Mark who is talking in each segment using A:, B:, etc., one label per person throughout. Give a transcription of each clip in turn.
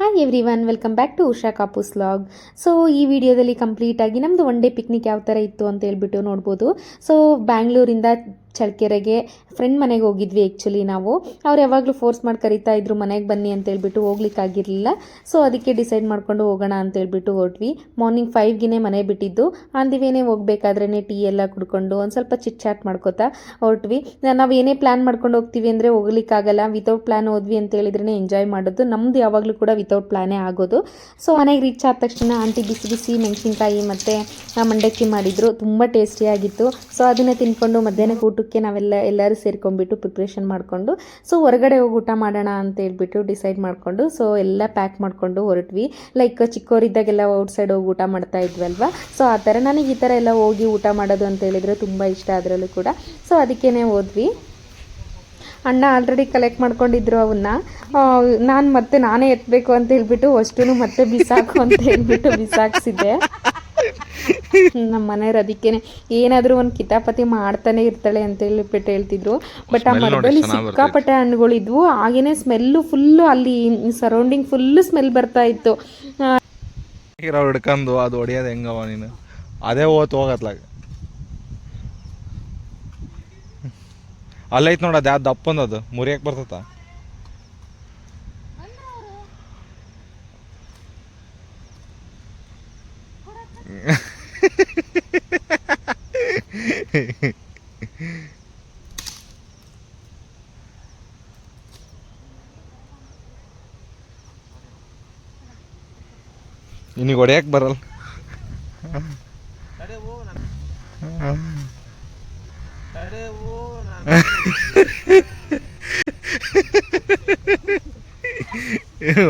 A: Hi everyone, welcome back to Usha ಕಾಪೂಸ್ vlog. So ಈ ವಿಡಿಯೋದಲ್ಲಿ ಕಂಪ್ಲೀಟಾಗಿ ನಮ್ಮದು ಒನ್ ಡೇ ಪಿಕ್ನಿಕ್ ಯಾವ ಥರ ಇತ್ತು ಅಂತ ಹೇಳ್ಬಿಟ್ಟು ನೋಡ್ಬೋದು. ಸೊ ಬ್ಯಾಂಗ್ಳೂರಿಂದ ಚಳ್ಳಕೆರೆಗೆ ಫ್ರೆಂಡ್ ಮನೆಗೆ ಹೋಗಿದ್ವಿ. ಆ್ಯಕ್ಚುಲಿ ನಾವು ಅವ್ರು ಯಾವಾಗಲೂ ಫೋರ್ಸ್ ಮಾಡಿ ಕರಿತಾ ಇದ್ರು ಮನೆಗೆ ಬನ್ನಿ ಅಂತ ಹೇಳ್ಬಿಟ್ಟು, ಹೋಗ್ಲಿಕ್ಕಾಗಿರಲಿಲ್ಲ. ಸೊ ಅದಕ್ಕೆ ಡಿಸೈಡ್ ಮಾಡ್ಕೊಂಡು ಹೋಗೋಣ ಅಂತ ಹೇಳ್ಬಿಟ್ಟು ಹೊರಟ್ವಿ. ಮಾರ್ನಿಂಗ್ 5ಗೆ ಮನೆ ಬಿಟ್ಟಿದ್ದು. ಅಂದಿವೇನೇ ಹೋಗ್ಬೇಕಾದ್ರೇ ಟೀ ಎಲ್ಲ ಕುಡ್ಕೊಂಡು ಒಂದು ಸ್ವಲ್ಪ ಚಿಟ್ ಚಾಟ್ ಮಾಡ್ಕೋತಾ ಹೊರಟ್ವಿ. ನಾವು ಏನೇ ಪ್ಲ್ಯಾನ್ ಮಾಡ್ಕೊಂಡು ಹೋಗ್ತೀವಿ ಅಂದರೆ ಹೋಗ್ಲಿಕ್ಕಾಗಲ್ಲ. ವಿತೌಟ್ ಪ್ಲ್ಯಾನ್ ಹೋದ್ವಿ ಅಂತ ಹೇಳಿದ್ರೇ ಎಂಜಾಯ್ ಮಾಡೋದು. ನಮ್ಮದು ಯಾವಾಗಲೂ ಕೂಡ ವಿತೌಟ್ ಪ್ಲ್ಯಾನೇ ಆಗೋದು. ಸೊ ಮನೆಗೆ ರೀಚ್ ಆದ ತಕ್ಷಣ ಆಂಟಿ ಬಿಸಿ ಬಿಸಿ ಮೆಣಸಿನ್ಕಾಯಿ ಮತ್ತು ಮಂಡಕ್ಕಿ ಮಾಡಿದರು. ತುಂಬ ಟೇಸ್ಟಿಯಾಗಿತ್ತು. ಸೊ ಅದನ್ನು ತಿನ್ಕೊಂಡು ಮಧ್ಯಾಹ್ನಕ್ಕೆ ಊಟಕ್ಕೆ ಎಲ್ಲರೂ ಸೇರ್ಕೊಂಡ್ಬಿಟ್ಟು ಪ್ರಿಪ್ರೇಷನ್ ಮಾಡಿಕೊಂಡು ಸೊ ಹೊರಗಡೆ ಹೋಗಿ ಊಟ ಮಾಡೋಣ ಅಂತ ಹೇಳ್ಬಿಟ್ಟು ಡಿಸೈಡ್ ಮಾಡಿಕೊಂಡು ಸೊ ಎಲ್ಲ ಪ್ಯಾಕ್ ಮಾಡಿಕೊಂಡು ಹೊರಟ್ವಿ. ಲೈಕ್ ಚಿಕ್ಕವರಿದ್ದಾಗೆಲ್ಲ ಔಟ್ ಸೈಡ್ ಹೋಗಿ ಊಟ ಮಾಡ್ತಾ ಇದ್ವಲ್ವ. ಸೊ ಆ ಥರ ನನಗೆ ಈ ಥರ ಎಲ್ಲ ಹೋಗಿ ಊಟ ಮಾಡೋದು ಅಂತ ಹೇಳಿದರೆ ತುಂಬ ಇಷ್ಟ. ಅದರಲ್ಲೂ ಕೂಡ ಸೊ ಅದಕ್ಕೇ ಹೋದ್ವಿ. ಅಣ್ಣ ಆಲ್ರೆಡಿ ಕಲೆಕ್ಟ್ ಮಾಡ್ಕೊಂಡಿದ್ರು ಅವನ್ನ. ನಾನೇ ಎತ್ತಬೇಕು ಅಂತ ಹೇಳ್ಬಿಟ್ಟು ಅಷ್ಟೂ ಮತ್ತೆ ಬಿಸಾಕು ಅಂತ ಹೇಳ್ಬಿಟ್ಟು ಬಿಸಾಕ್ಸಿದ್ದೆ. ನಮ್ಮ ಮನೆಯವ್ರು ಅದಕ್ಕೇನೆ ಏನಾದರೂ ಒಂದು ಕಿತಾಪತಿ ಮಾಡ್ತಾನೆ ಇರ್ತಾಳೆ ಅಂತ ಹೇಳ್ಬಿಟ್ಟು ಹೇಳ್ತಿದ್ರು. ಬಟ್ ಆ ಮರದಲ್ಲಿ ಸಿಕ್ಕಾಪಟ್ಟೆ ಹಣ್ಣುಗಳಿದ್ವು. ಹಾಗೇನೆ ಸ್ಮೆಲ್ಲು ಫುಲ್ಲು, ಅಲ್ಲಿ ಸರೌಂಡಿಂಗ್ ಫುಲ್ಲು ಸ್ಮೆಲ್ ಬರ್ತಾ ಇತ್ತು.
B: ಹಿಡ್ಕೊಂಡು ಅದು ಹೊಡಿಯೋದು ಹೆಂಗವ ನೀನು, ಅದೇ ಓತ್ ಹೋಗತ್ಲಾಗ ಅಲ್ಲೈತ್ ನೋಡ, ಅದು ಯಾವ್ದು ದಪ್ಪಂದದು ಮುರಿಯಕ್ಕೆ ಬರ್ತತ. ನಿನಗೆ ಹೊಡೆಯಕ್ಕೆ ಬರಲ್ಲ.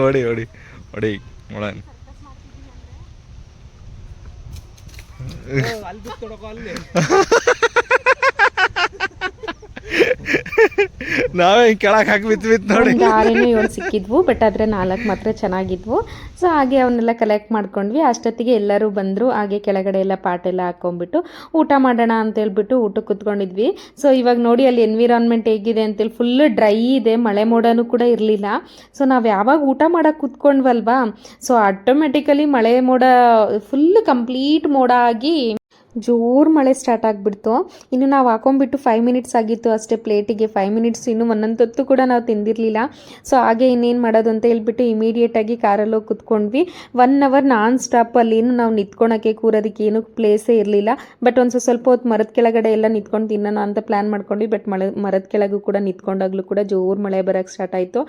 B: ಹೊಡಿ ಹೊಡಿ ಹೊಡಿ ನೋಡೋಣ. ನಾವೇ ಕೆಳಗೆ ಹಾಕಿ ಬಿತ್ತು ನೋಡಿ.
A: 6-7 ಸಿಕ್ಕಿದ್ವು. ಬಟ್ ಆದರೆ 4 ಮಾತ್ರ ಚೆನ್ನಾಗಿದ್ವು. ಸೊ ಹಾಗೆ ಅವನ್ನೆಲ್ಲ ಕಲೆಕ್ಟ್ ಮಾಡ್ಕೊಂಡ್ವಿ. ಅಷ್ಟೊತ್ತಿಗೆ ಎಲ್ಲರೂ ಬಂದರು. ಹಾಗೆ ಕೆಳಗಡೆ ಎಲ್ಲ ಪಾಟೆಲ್ಲ ಹಾಕ್ಕೊಂಡ್ಬಿಟ್ಟು ಊಟ ಮಾಡೋಣ ಅಂತ ಹೇಳ್ಬಿಟ್ಟು ಊಟಕ್ಕೆ ಕೂತ್ಕೊಂಡಿದ್ವಿ. ಸೊ ಇವಾಗ ನೋಡಿ ಅಲ್ಲಿ ಎನ್ವಿರಾನ್ಮೆಂಟ್ ಹೇಗಿದೆ ಅಂತೇಳಿ ಫುಲ್ ಡ್ರೈ ಇದೆ. ಮಳೆ ಮೋಡನೂ ಕೂಡ ಇರಲಿಲ್ಲ. ಸೊ ನಾವು ಯಾವಾಗ ಊಟ ಮಾಡೋಕ್ಕೆ ಕೂತ್ಕೊಂಡ್ವಲ್ವಾ, ಸೊ ಆಟೋಮೆಟಿಕಲಿ ಮಳೆ ಮೋಡ ಫುಲ್ ಕಂಪ್ಲೀಟ್ ಮೋಡ ಆಗಿ ಜೋರು ಮಳೆ ಸ್ಟಾರ್ಟ್ ಆಗಿಬಿಡ್ತು. ಇನ್ನು ನಾವು ಹಾಕೊಂಡ್ಬಿಟ್ಟು 5 ಮಿನಿಟ್ಸ್ ಆಗಿತ್ತು ಅಷ್ಟೇ ಪ್ಲೇಟಿಗೆ. 5 ಮಿನಿಟ್ಸ್ ಇನ್ನು ಒಂದೊಂದು ಕೂಡ ನಾವು ತಿಂದಿರಲಿಲ್ಲ. ಸೊ ಹಾಗೆ ಇನ್ನೇನು ಮಾಡೋದು ಅಂತ ಹೇಳ್ಬಿಟ್ಟು ಇಮಿಡಿಯೇಟಾಗಿ ಕಾರಲ್ಲಿ ಹೋಗಿ ಕುತ್ಕೊಂಡ್ವಿ. 1 ಅವರ್ ನಾನ್ ಸ್ಟಾಪ್. ಅಲ್ಲೇನು ನಾವು ನಿಂತ್ಕೊಳಕ್ಕೆ ಕೂರೋದಕ್ಕೆ ಏನೂ ಪ್ಲೇಸೇ ಇರಲಿಲ್ಲ. ಬಟ್ ಒಂದು ಸ್ವಲ್ಪ ಹೊತ್ತು ಮರದ ಕೆಳಗಡೆ ಎಲ್ಲ ನಿಂತ್ಕೊಂಡು ತಿನ್ನೋಣ ಅಂತ ಪ್ಲ್ಯಾನ್ ಮಾಡ್ಕೊಂಡ್ವಿ. ಬಟ್ ಮರದ ಕೆಳಗೂ ಕೂಡ ನಿಂತ್ಕೊಂಡಾಗಲೂ ಕೂಡ ಜೋರು ಮಳೆ ಬರೋಕ್ಕೆ ಸ್ಟಾರ್ಟ್ ಆಯಿತು.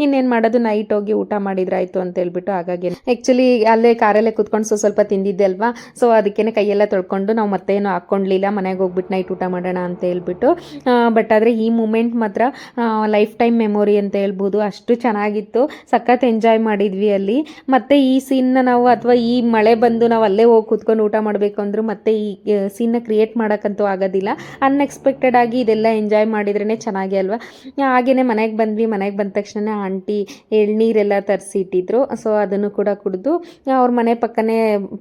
A: ಇನ್ನೇನು ಮಾಡೋದು, ನೈಟ್ ಹೋಗಿ ಊಟ ಮಾಡಿದ್ರಾಯ್ತು ಅಂತ ಹೇಳ್ಬಿಟ್ಟು ಹಾಗಾಗಿ ಆ್ಯಕ್ಚುಲಿ ಅಲ್ಲೇ ಕಾರಲ್ಲೇ ಕುತ್ಕೊಂಡು ಸ್ವಲ್ಪ ತಿಂದಿದ್ದೆ ಅಲ್ವಾ. ಸೊ ಅದಕ್ಕೇ ಕೈಯೆಲ್ಲ ತೊಳ್ಕೊಂಡು ನಾವು ಮತ್ತೇನು ಹಾಕ್ಕೊಂಡ್ಲಿಲ್ಲ. ಮನೆಗೆ ಹೋಗ್ಬಿಟ್ಟು ನೈಟ್ ಊಟ ಮಾಡೋಣ ಅಂತ ಹೇಳ್ಬಿಟ್ಟು. ಬಟ್ ಆದರೆ ಈ ಮೂಮೆಂಟ್ ಮಾತ್ರ ಲೈಫ್ ಟೈಮ್ ಮೆಮೊರಿ ಅಂತ ಹೇಳ್ಬೋದು. ಅಷ್ಟು ಚೆನ್ನಾಗಿತ್ತು. ಸಖತ್ ಎಂಜಾಯ್ ಮಾಡಿದ್ವಿ ಅಲ್ಲಿ. ಮತ್ತು ಈ ಸೀನ್ನ ನಾವು, ಅಥವಾ ಈ ಮಳೆ ಬಂದು ನಾವು ಅಲ್ಲೇ ಹೋಗಿ ಕೂತ್ಕೊಂಡು ಊಟ ಮಾಡಬೇಕು ಅಂದರೂ ಮತ್ತೆ ಈ ಸೀನ್ನ ಕ್ರಿಯೇಟ್ ಮಾಡೋಕ್ಕಂತೂ ಆಗೋದಿಲ್ಲ. ಅನ್ಎಕ್ಸ್ಪೆಕ್ಟೆಡ್ ಆಗಿ ಇದೆಲ್ಲ ಎಂಜಾಯ್ ಮಾಡಿದ್ರೇ ಚೆನ್ನಾಗಿ ಅಲ್ವಾ. ಹಾಗೆಯೇ ಮನೆಗೆ ಬಂದ್ವಿ. ಮನೆಗೆ ಬಂದ ತಕ್ಷಣ ಆಂಟಿ ಎಳ್ನೀರೆಲ್ಲ ತರಿಸಿ ಇಟ್ಟಿದ್ರು. ಸೊ ಅದನ್ನು ಕೂಡ ಕುಡಿದು, ಅವ್ರ ಮನೆ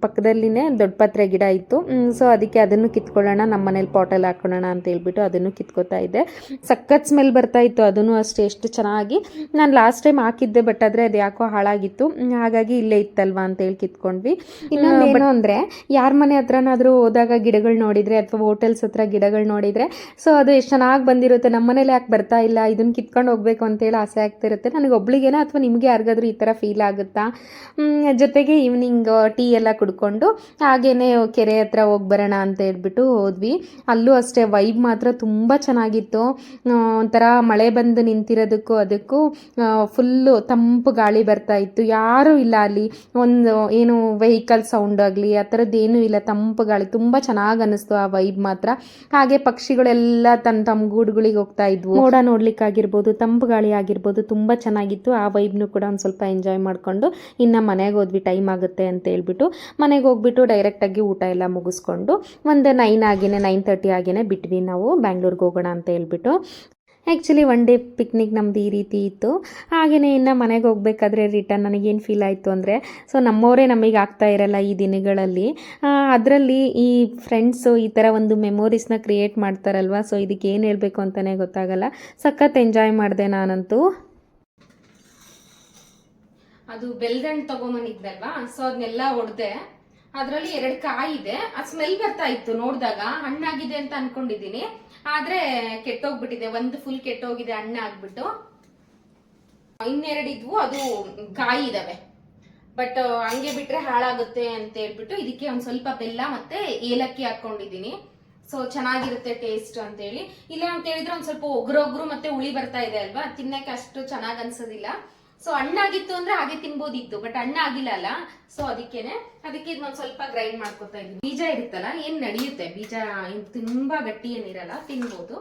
A: ಪಕ್ಕದಲ್ಲಿನೇ ದೊಡ್ಡ ಪತ್ರೆ ಗಿಡ ಇತ್ತು. ಸೊ ಅದಕ್ಕೆ ಅದನ್ನು ಕಿತ್ಕೊಳ್ಳೋಣ, ನಮ್ಮ ಮನೇಲಿ ಪಾಟಲ್ಲಿ ಹಾಕೊಳ್ಳೋಣ ಅಂತ ಹೇಳ್ಬಿಟ್ಟು ಅದನ್ನು ಕಿತ್ಕೋತಾ ಇದ್ದೆ. ಸಖತ್ ಸ್ಮೆಲ್ ಬರ್ತಾ ಇತ್ತು. ಅದನ್ನು ಅಷ್ಟೇ ಎಷ್ಟು ಚೆನ್ನಾಗಿ. ನಾನು ಲಾಸ್ಟ್ ಟೈಮ್ ಹಾಕಿದ್ದೆ, ಬಟ್ ಆದರೆ ಅದು ಯಾಕೋ ಹಾಳಾಗಿತ್ತು. ಹಾಗಾಗಿ ಇಲ್ಲೇ ಇತ್ತಲ್ವಾ ಅಂತ ಹೇಳಿ ಕಿತ್ಕೊಂಡ್ವಿ. ಇನ್ನೊಂದೇನು ಅಂದರೆ, ಯಾರ ಮನೆ ಹತ್ರನಾದರೂ ಹೋದಾಗ ಗಿಡಗಳು ನೋಡಿದರೆ, ಅಥವಾ ಹೋಟೆಲ್ಸ್ ಹತ್ರ ಗಿಡಗಳು ನೋಡಿದರೆ, ಸೊ ಅದು ಎಷ್ಟು ಚೆನ್ನಾಗಿ ಬಂದಿರುತ್ತೆ. ನಮ್ಮ ಮನೇಲಿ ಯಾಕೆ ಬರ್ತಾ ಇಲ್ಲ, ಇದನ್ನು ಕಿತ್ಕೊಂಡು ಹೋಗ್ಬೇಕು ಅಂತೇಳಿ ಆಸೆ ಆಗ್ತಿರುತ್ತೆ. ನನಗೆ ಒಬ್ಳಿಗೇನೋ ಅಥವಾ ನಿಮಗೆ ಯಾರಿಗಾದ್ರೂ ಈ ಥರ ಫೀಲ್ ಆಗುತ್ತಾ? ಜೊತೆಗೆ ಈವ್ನಿಂಗ್ ಟೀ ಎಲ್ಲ ಕುಡ್ಕೊಂಡು ಹಾಗೇನೆ ಕೆರೆ ಹತ್ರ ಹೋಗಿ ಬರೋಣ ಅಂತ ಹೇಳ್ಬಿಟ್ಟು ಹೋದ್ವಿ. ಅಲ್ಲೂ ಅಷ್ಟೇ ವೈಬ್ ಮಾತ್ರ ತುಂಬ ಚೆನ್ನಾಗಿತ್ತು. ಒಂಥರ ಮಳೆ ಬಂದು ನಿಂತಿರೋದಕ್ಕೂ ಅದಕ್ಕೂ ಫುಲ್ಲು ತಂಪು ಗಾಳಿ ಬರ್ತಾ ಇತ್ತು. ಯಾರೂ ಇಲ್ಲ ಅಲ್ಲಿ. ಒಂದು ಏನು ವೆಹಿಕಲ್ ಸೌಂಡ್ ಆಗಲಿ ಆ ಥರದ್ದೇನೂ ಇಲ್ಲ. ತಂಪು ಗಾಳಿ ತುಂಬ ಚೆನ್ನಾಗಿ ಅನ್ನಿಸ್ತು ಆ ವೈಬ್ ಮಾತ್ರ. ಹಾಗೆ ಪಕ್ಷಿಗಳೆಲ್ಲ ತಮ್ಮ ಗೂಡುಗಳಿಗೆ ಹೋಗ್ತಾ ಇದ್ವು. ಮೋಡ ನೋಡ್ಲಿಕ್ಕಾಗಿರ್ಬೋದು, ತಂಪು ಗಾಳಿ ಆಗಿರ್ಬೋದು, ತುಂಬ ಚೆನ್ನಾಗಿತ್ತು. ಆ ವೈಬ್ನು ಕೂಡ ಒಂದು ಸ್ವಲ್ಪ ಎಂಜಾಯ್ ಮಾಡಿಕೊಂಡು ಇನ್ನು ಮನೆಗೆ ಹೋದ್ವಿ. ಟೈಮ್ ಆಗುತ್ತೆ ಅಂತ ಹೇಳ್ಬಿಟ್ಟು ಮನೆಗೆ ಹೋಗ್ಬಿಟ್ಟು ಡೈರೆಕ್ಟಾಗಿ ಊಟ ಎಲ್ಲ ಮುಗಿಸ್ಕೊಂಡು ಒಂದು 9:30 ಆಗೇ ಬಿಟ್ವಿ ನಾವು ಬ್ಯಾಂಗ್ಳೂರ್ಗೆ ಹೋಗೋಣ ಅಂತ ಹೇಳ್ಬಿಟ್ಟು. ಆ್ಯಕ್ಚುಲಿ ಒನ್ ಡೇ ಪಿಕ್ನಿಕ್ ನಮ್ಮದು ಈ ರೀತಿ ಇತ್ತು. ಹಾಗೆಯೇ ಇನ್ನು ಮನೆಗೆ ಹೋಗಬೇಕಾದ್ರೆ ರಿಟರ್ನ್ ನನಗೇನು ಫೀಲ್ ಆಯಿತು ಅಂದರೆ, ಸೊ ನಮ್ಮವರೇ ನಮಗೆ ಆಗ್ತಾ ಇರಲ್ಲ ಈ ದಿನಗಳಲ್ಲಿ. ಅದರಲ್ಲಿ ಈ ಫ್ರೆಂಡ್ಸು ಈ ಥರ ಒಂದು ಮೆಮೊರೀಸ್ನ ಕ್ರಿಯೇಟ್ ಮಾಡ್ತಾರಲ್ವ. ಸೊ ಇದಕ್ಕೆ ಏನು ಹೇಳಬೇಕು ಅಂತಲೇ ಗೊತ್ತಾಗಲ್ಲ. ಸಖತ್ ಎಂಜಾಯ್ ಮಾಡಿದೆ ನಾನಂತೂ. ಅದು ಬೆಲ್ದಣ್ಣು ತಗೊಂಬಂದಿದ್ನಲ್ವಾ, ಸೊ ಅದನ್ನೆಲ್ಲ ಒಡೆದೆ. ಅದರಲ್ಲಿ 2 ಕಾಯಿ ಇದೆ. ಅದು ಸ್ಮೆಲ್ ಬರ್ತಾ ಇತ್ತು ನೋಡಿದಾಗ, ಹಣ್ಣಾಗಿದೆ ಅಂತ ಅನ್ಕೊಂಡಿದ್ದೀನಿ. ಆದ್ರೆ ಕೆಟ್ಟೋಗ್ಬಿಟ್ಟಿದೆ, ಒಂದು ಫುಲ್ ಕೆಟ್ಟೋಗಿದೆ ಹಣ್ಣಾಗ್ಬಿಟ್ಟು. ಇನ್ನೆರಡು ಇದ್ವು, ಅದು ಕಾಯಿ ಇದಾವೆ. ಬಟ್ ಹಂಗೆ ಬಿಟ್ರೆ ಹಾಳಾಗುತ್ತೆ ಅಂತ ಹೇಳ್ಬಿಟ್ಟು ಇದಕ್ಕೆ ಒಂದ್ ಸ್ವಲ್ಪ ಬೆಲ್ಲ ಮತ್ತೆ ಏಲಕ್ಕಿ ಹಾಕೊಂಡಿದ್ದೀನಿ. ಸೊ ಚೆನ್ನಾಗಿರುತ್ತೆ ಟೇಸ್ಟ್ ಅಂತ ಹೇಳಿ. ಇಲ್ಲ ಅಂತ ಹೇಳಿದ್ರೆ ಒಂದ್ ಸ್ವಲ್ಪ ಒಗ್ರು ಮತ್ತೆ ಹುಳಿ ಬರ್ತಾ ಇದೆ ಅಲ್ವಾ, ತಿನ್ನಕ್ಕೆ ಅಷ್ಟು ಚೆನ್ನಾಗ್ ಅನ್ಸೋದಿಲ್ಲ. ಸೊ ಹಣ್ಣಾಗಿತ್ತು ಅಂದ್ರೆ ಹಾಗೆ ತಿನ್ಬೋದಿತ್ತು, ಬಟ್ ಹಣ್ಣಾಗಿಲ್ಲ ಅಲ್ಲ, ಸೊ ಅದಕ್ಕೆ ಇದನ್ನೊಂದ್ ಸ್ವಲ್ಪ ಗ್ರೈಂಡ್ ಮಾಡ್ಕೊತಾ ಇದ್ದೀನಿ. ಬೀಜ ಇರುತ್ತಲ್ಲ, ಏನ್ ನಡೆಯುತ್ತೆ, ಬೀಜ ತುಂಬಾ ಗಟ್ಟಿ ಏನಿರಲ್ಲ, ತಿನ್ಬೋದು.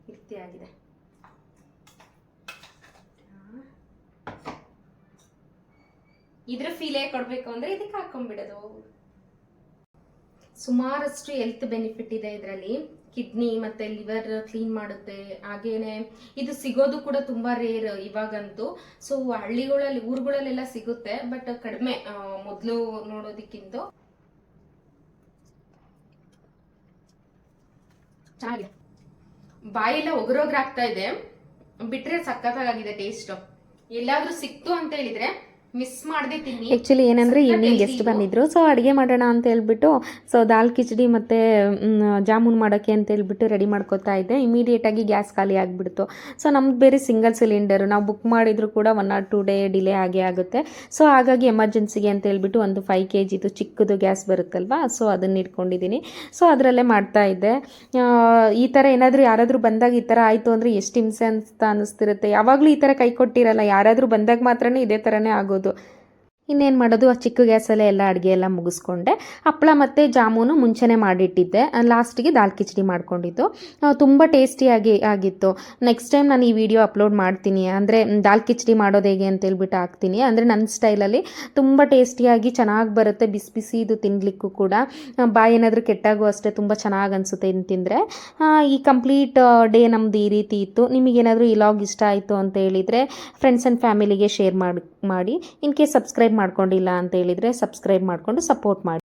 A: ಗಟ್ಟಿಯಾಗಿದೆ. ಇದ್ರ ಫೀಲೇ ಕೊಡ್ಬೇಕು ಅಂದ್ರೆ ಇದಕ್ಕೆ ಹಾಕೊಂಡ್ಬಿಡೋದು. ಸುಮಾರಷ್ಟು ಹೆಲ್ತ್ ಬೆನಿಫಿಟ್ ಇದೆ ಇದರಲ್ಲಿ. ಕಿಡ್ನಿ ಮತ್ತೆ ಲಿವರ್ ಕ್ಲೀನ್ ಮಾಡುತ್ತೆ. ಹಾಗೇನೆ ಇದು ಸಿಗೋದು ಕೂಡ ತುಂಬಾ ರೇರ್ ಇವಾಗಂತೂ. ಸೊ ಹಳ್ಳಿಗಳಲ್ಲಿ ಊರುಗಳಲ್ಲೆಲ್ಲ ಸಿಗುತ್ತೆ, ಬಟ್ ಕಡಿಮೆ ಮೊದಲು ನೋಡೋದಕ್ಕಿಂತ. ಚೆನ್ನಾಗಿದೆ, ಬಾಯೆಲ್ಲ ಒಗ್ರೋಗ್ರಾಗ್ತಾ ಇದೆ, ಬಿಟ್ರೆ ಸಖತ್ತಾಗಿದೆ ಟೇಸ್ಟ್. ಎಲ್ಲಾದ್ರೂ ಸಿಕ್ತು ಅಂತ ಹೇಳಿದ್ರೆ ಮಿಸ್ ಮಾಡದೆ ತಿನ್ನಿ. ಆ್ಯಕ್ಚುಲಿ ಏನಂದರೆ ಈವ್ನಿಂಗ್ ಗೆಸ್ಟ್ ಬಂದಿದ್ರು, ಸೊ ಅಡುಗೆ ಮಾಡೋಣ ಅಂತ ಹೇಳ್ಬಿಟ್ಟು, ಸೊ ದಾಲ್ ಕಿಚಡಿ ಮತ್ತು ಜಾಮೂನ್ ಮಾಡೋಕ್ಕೆ ಅಂತ ಹೇಳ್ಬಿಟ್ಟು ರೆಡಿ ಮಾಡ್ಕೋತಾ ಇದ್ದೆ. ಇಮಿಡಿಯೇಟಾಗಿ ಗ್ಯಾಸ್ ಖಾಲಿ ಆಗಿಬಿಡ್ತು. ಸೊ ನಮ್ದು ಬೇರೆ ಸಿಂಗಲ್ ಸಿಲಿಂಡರು, ನಾವು ಬುಕ್ ಮಾಡಿದ್ರು ಕೂಡ 1 or 2 ಡೇ ಡಿಲೇ ಆಗೇ ಆಗುತ್ತೆ. ಸೊ ಹಾಗಾಗಿ ಎಮರ್ಜೆನ್ಸಿಗೆ ಅಂತ ಹೇಳ್ಬಿಟ್ಟು ಒಂದು 5 kg ಚಿಕ್ಕದು ಗ್ಯಾಸ್ ಬರುತ್ತಲ್ವಾ, ಸೊ ಅದನ್ನ ಇಟ್ಕೊಂಡಿದ್ದೀನಿ. ಸೊ ಅದರಲ್ಲೇ ಮಾಡ್ತಾ ಇದ್ದೆ. ಈ ಥರ ಏನಾದರೂ ಯಾರಾದರೂ ಬಂದಾಗ ಈ ಥರ ಆಯಿತು ಅಂದರೆ ಎಷ್ಟು ಹಿಂಸೆ ಅಂತ ಅನ್ನಿಸ್ತಿರುತ್ತೆ. ಯಾವಾಗಲೂ ಈ ಥರ ಕೈ ಕೊಟ್ಟಿರಲ್ಲ, ಯಾರಾದರೂ ಬಂದಾಗ ಮಾತ್ರನೇ ಇದೇ ಥರನೇ ಆಗೋದು. ಇನ್ನೇನು ಮಾಡೋದು, ಆ ಚಿಕ್ಕ ಗ್ಯಾಸಲ್ಲೇ ಎಲ್ಲ ಅಡುಗೆ ಎಲ್ಲ ಮುಗಿಸ್ಕೊಂಡೆ. ಹಪ್ಪಳ ಮತ್ತು ಜಾಮೂನು ಮುಂಚೆನೇ ಮಾಡಿಟ್ಟಿದ್ದೆ, ಲಾಸ್ಟಿಗೆ ದಾಲ್ ಕಿಚಡಿ ಮಾಡ್ಕೊಂಡಿದ್ದು. ತುಂಬ ಟೇಸ್ಟಿಯಾಗಿ ಆಗಿತ್ತು. ನೆಕ್ಸ್ಟ್ ಟೈಮ್ ನಾನು ಈ ವಿಡಿಯೋ ಅಪ್ಲೋಡ್ ಮಾಡ್ತೀನಿ, ಅಂದರೆ ದಾಲ್ ಕಿಚಡಿ ಮಾಡೋದು ಹೇಗೆ ಅಂತ ಹೇಳ್ಬಿಟ್ಟು ಹಾಕ್ತೀನಿ. ಅಂದರೆ ನನ್ನ ಸ್ಟೈಲಲ್ಲಿ ತುಂಬ ಟೇಸ್ಟಿಯಾಗಿ ಚೆನ್ನಾಗಿ ಬರುತ್ತೆ, ಬಿಸಿ ಬಿಸಿ ಇದು ತಿನ್ನಲಿಕ್ಕೂ ಕೂಡ. ಬಾಯಿ ಏನಾದರೂ ಕೆಟ್ಟಾಗೂ ಅಷ್ಟೇ ತುಂಬ ಚೆನ್ನಾಗಿ ಅನಿಸುತ್ತೆ ಇನ್ನು ತಿಂದರೆ. ಈ ಕಂಪ್ಲೀಟ್ ಡೇ ನಮ್ಮದು ಈ ರೀತಿ ಇತ್ತು. ನಿಮಗೇನಾದರೂ ಈ ಲಾಗ್ ಇಷ್ಟ ಆಯಿತು ಅಂತ ಹೇಳಿದರೆ ಫ್ರೆಂಡ್ಸ್ ಆ್ಯಂಡ್ ಫ್ಯಾಮಿಲಿಗೆ ಶೇರ್ ಮಾಡಿ. ಇನ್ ಕೇಸ್ ಸಬ್ಸ್ಕ್ರೈಬ್ ಮಾಡ್ಕೊಂಡಿಲ್ಲ ಅಂತ ಹೇಳಿದರೆ ಸಬ್ಸ್ಕ್ರೈಬ್ ಮಾಡಿಕೊಂಡು ಸಪೋರ್ಟ್ ಮಾಡಿ.